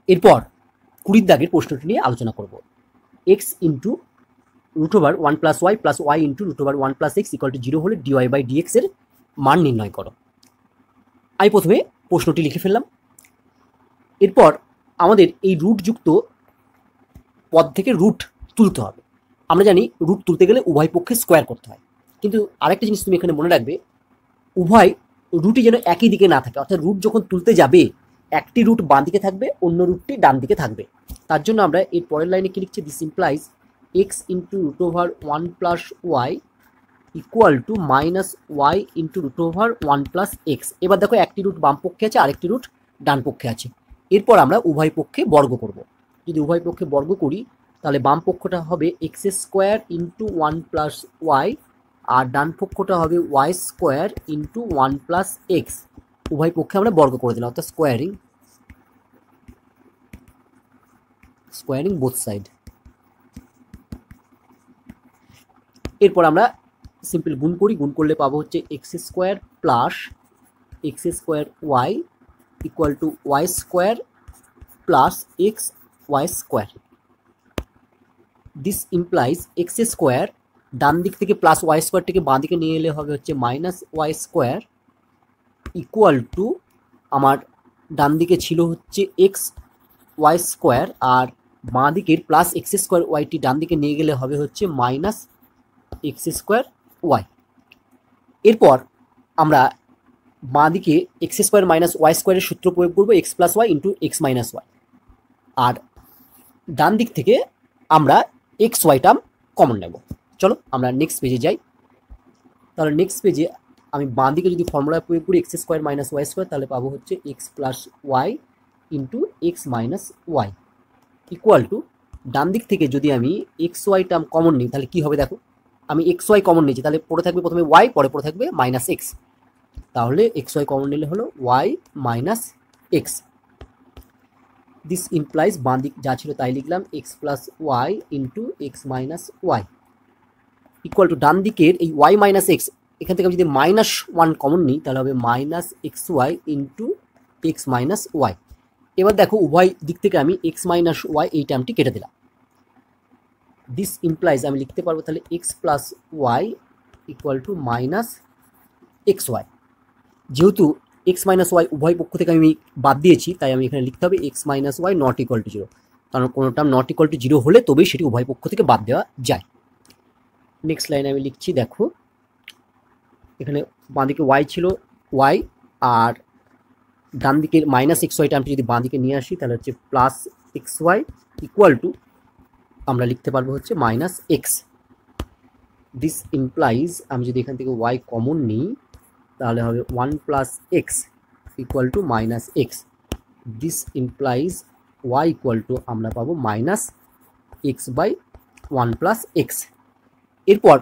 এরপর 20 দাগের প্রশ্নটি নিয়ে আলোচনা করব। X into √1 + y + y into √1 + x = 0 হলে dy/dx এর মান নির্ণয় করো। আমি প্রথমে প্রশ্নটি লিখে ফেললাম। এরপর আমাদের এই রুটযুক্ত পদ থেকে রুট তুলতে হবে। আমরা জানি রুট তুলতে গেলে উভয় পক্ষে স্কোয়ার করতে হয়, কিন্তু আরেকটা জিনিস তুমি এখানে মনে রাখবে, উভয় রুটই যেন একই দিকে না থাকে, অর্থাৎ রুট যখন তুলতে যাবে একটি রুট বাঁ দিকে থাকবে, অন্য রুটটি ডান দিকে থাকবে। তার জন্য আমরা এর পরের লাইনে কি লিখছি, this implies x into √1 + y equal two -y into √1 + x। এবার দেখো একটি রুট বাম পক্ষে আছে, আরেকটি রুট ডান পক্ষে আছে। এরপর আমরা উভয় পক্ষে বর্গ করব। যদি উভয় পক্ষে বর্গ করি তাহলে বাম পক্ষটা হবে x² ইন্টু 1 + y আর ডান পক্ষটা হবে y² ইন্টু 1 + x। উভয় পক্ষে আমরা বর্গ করে দিলাম, অর্থাৎ স্কোয়ারিং বোথ সাইড। এরপর আমরা সিম্পল গুণ করি, গুণ করলে পাবো হচ্ছে x² plus x² y equal two y² plus xy²। This implies x² ডান দিক থেকে প্লাস y² থেকে বাঁ দিকে নিয়ে এলে হবে হচ্ছে -y² ইকুয়াল টু, আমার ডান দিকে ছিল হচ্ছে xy² আর বাঁ দিকের প্লাস x²y ডান দিকে নিয়ে গেলে হবে হচ্ছে -x²y। এরপর আমরা বাঁ দিকে x² - y² এর সূত্র প্রয়োগ করবো, x + y into x - y। আর ডান দিক থেকে আমরা xy টার্ম কমন নেব। চলো আমরা নেক্সট পেজে যাই। তাহলে নেক্সট পেজে আমি বাঁ দিকে যদি ফর্মুলা প্রয়োগ করি x² - y² তাহলে পাবো হচ্ছে x + y into x - y equal to, ডান দিক থেকে যদি আমি xy টার্ম কমন নিই তাহলে কি হবে দেখো, আমি xy কমন নিয়েছি, তাহলে পড়ে থাকবে প্রথমে y, পরে পড়ে থাকবে -x। তাহলে xy কমন নিলে হলো y - x। দিস ইমপ্লাইজ বাঁ দিক যা ছিল তাই লিখলাম, x + y into x - y equal to, ডান দিকের এই y - x এখান থেকে আমি যদি -1 কমন নিই তাহলে হবে -xy ইন্টু x - y। এবার দেখো উভয় দিক থেকে আমি x - y এই টার্মটি কেটে দিলাম। দিস ইমপ্লাইজ আমি লিখতে পারবো তাহলে x + y equal two -xy। যেহেতু x - y উভয় পক্ষ থেকে আমি বাদ দিয়েছি তাই আমি এখানে লিখতে হবে x - y not equal to 0, কারণ কোনো টার্ম নট ইকুয়াল টু 0 হলে তবেই সেটি উভয় পক্ষ থেকে বাদ দেওয়া যায়। নেক্সট লাইনে আমি লিখছি, দেখো এখানে বাঁ দিকে y ছিল y আর ডান দিকের -xy টার্মটি যদি বাঁ দিকে নিয়ে আসি তাহলে হচ্ছে +xy ইকুয়াল টু, আমরা লিখতে পারবো হচ্ছে -x। দিস ইমপ্লাইজ আমি যদি এখান থেকে y কমন নিই তাহলে হবে 1 + x equal to -x। This implies y equal two আমরা পাবো -x/1 + x। এরপর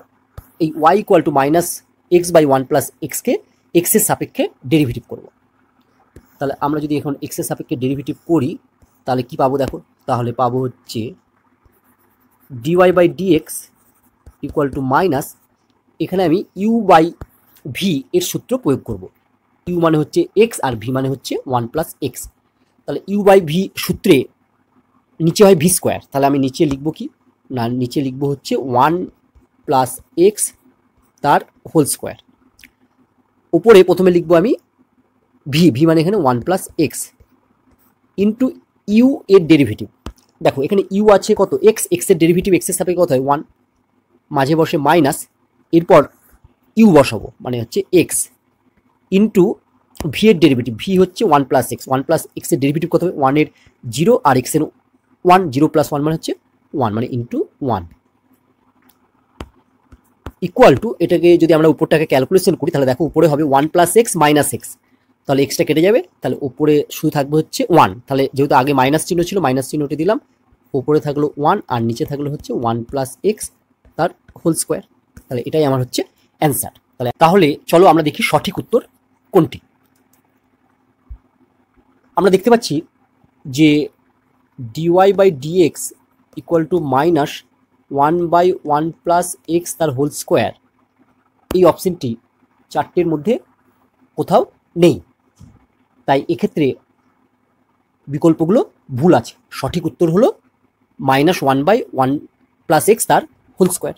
এই y equal two -x/1 + x কে x এর সাপেক্ষে ডেরিভেটিভ করব। তাহলে আমরা যদি এখন x এর সাপেক্ষে ডেরিভেটিভ করি তাহলে কি পাবো দেখো, তাহলে পাবো হচ্ছে dy/dx ইকুয়াল টু মাইনাস, এখানে আমি u/v এর সূত্র প্রয়োগ করব। u মানে হচ্ছে x আর v মানে হচ্ছে 1 + x। তাহলে u/v সূত্রে নিচে হয় v², তাহলে আমি নিচে লিখবো কি না, নিচে লিখবো হচ্ছে 1 + x তার হোল স্কোয়ার। উপরে প্রথমে লিখবো আমি v মানে এখানে 1 + x ইন্টু u এর ডেরিভেটিভ। দেখো এখানে u আছে কত, x, x এর ডেরিভেটিভ x এর সাপেক্ষে কত হয় 1, মাঝে বসে মাইনাস, এরপর u বসাবো মানে হচ্ছে x ইন্টু v এর ডেরিভেটিভ, v হচ্ছে 1 + x, 1 + x এর ডেরিভেটিভ কত হবে 1 এর 0 আর x এর 1, 0 + 1 মানে হচ্ছে 1 মানে ইন্টু 1 ইকুয়াল টু, এটাকে যদি আমরা উপরটাকে ক্যালকুলেশন করি তাহলে দেখো উপরে হবে 1 + x - x, তাহলে এক্সটা কেটে যাবে, তাহলে উপরে শুধু থাকবে হচ্ছে 1। তাহলে যেহেতু আগে মাইনাস চিহ্ন ছিল মাইনাস চিহ্নটি দিলাম, উপরে থাকলো 1 আর নিচে থাকলো হচ্ছে 1 + x তার হোল স্কোয়ার। তাহলে এটাই আমার হচ্ছে অ্যান্সার। তাহলে চলো আমরা দেখি সঠিক উত্তর কোনটি। আমরা দেখতে পাচ্ছি যে dy/dx ইকুয়াল টু -1/1 + x তার হোল স্কোয়ার, এই অপশনটি চারটের মধ্যে কোথাও নেই। তাই এক্ষেত্রে বিকল্পগুলো ভুল আছে। সঠিক উত্তর হলো -1/1 + x তার হোল স্কোয়ার।